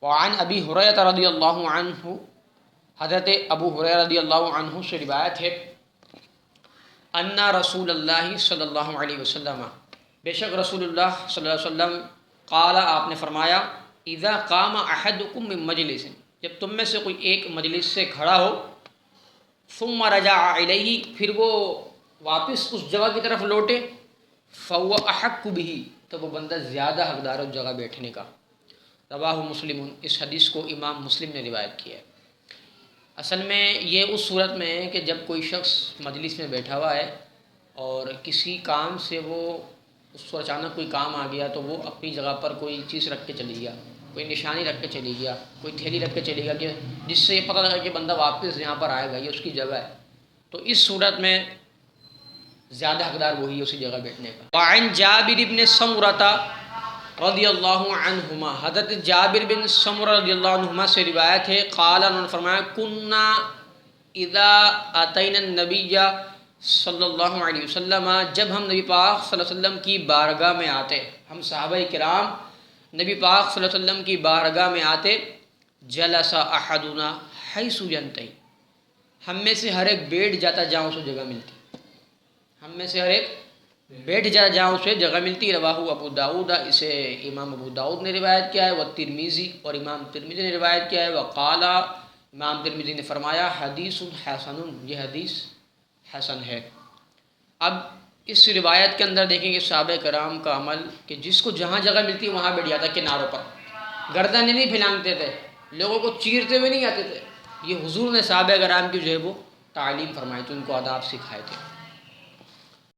وعن ابی ہریرہ رضی اللہ عنہ، حضرت ابو ہریرہ رضی اللہ عنہ سے روایت ہے، ان رسول اللہ صلی اللہ علیہ وسلم، بے شک رسول اللہ صلی اللہ علیہ وسلم، قال آپ نے فرمایا، اذا قام احدکم من مجلس، جب تم میں سے کوئی ایک مجلس سے کھڑا ہو، ثم رجع الیہ، پھر وہ واپس اس جگہ کی طرف لوٹے، فهو احق به، تو وہ بندہ زیادہ حقدار ہے اس جگہ بیٹھنے کا۔ رواہ مسلم، اس حدیث کو امام مسلم نے روایت کیا ہے۔ اصل میں یہ اس صورت میں ہے کہ جب کوئی شخص مجلس میں بیٹھا ہوا ہے اور کسی کام سے وہ اس کو اچانک کوئی کام آ گیا تو وہ اپنی جگہ پر کوئی چیز رکھ کے چلی گیا، کوئی نشانی رکھ کے چلی گیا، کوئی تھیلی رکھ کے چلی گیا، کہ جس سے یہ پتہ لگا کہ بندہ واپس یہاں پر آئے گا، یہ اس کی جگہ ہے، تو اس صورت میں زیادہ حقدار وہی ہے اسی جگہ بیٹھنے کا۔ وعن جابر بن سمرہ رضی اللہ عنہما، حضرت جابر بن سمرہ رضی اللہ عنہما سے روایت ہے، قال، انہوں نے فرمایا، کننا اذا اتینا النبی صلی اللہ علیہ وسلم، جب ہم نبی پاک صلی اللہ علیہ وسلم کی بارگاہ میں آتے، ہم صحابہ کرام نبی پاک صلی اللہ علیہ وسلم کی بارگاہ میں آتے، جلس احدنا حیث ینتہی، ہم میں سے ہر ایک بیٹھ جاتا جہاں اسے جگہ ملتی، ہم میں سے ہر ایک بیٹھ جاتا جہاں اسے جگہ ملتی۔ رواہ ابو داؤد، اسے امام ابو داؤد نے روایت کیا ہے، وہ ترمذی، اور امام ترمذی نے روایت کیا ہے، وقال، امام ترمذی نے فرمایا، حدیث حسن، یہ حدیث حسن ہے۔ اب اس روایت کے اندر دیکھیں گے صحابہ کرام کا عمل، کہ جس کو جہاں جگہ ملتی وہاں بیٹھ جاتا، کناروں پر، گردن نہیں پھیلانگتے تھے، لوگوں کو چیرتے ہوئے نہیں آتے تھے، یہ حضور نے صحابہ کرام کی جو ہے وہ تعلیم فرمائی تھی، ان کو آداب سکھائے تھے۔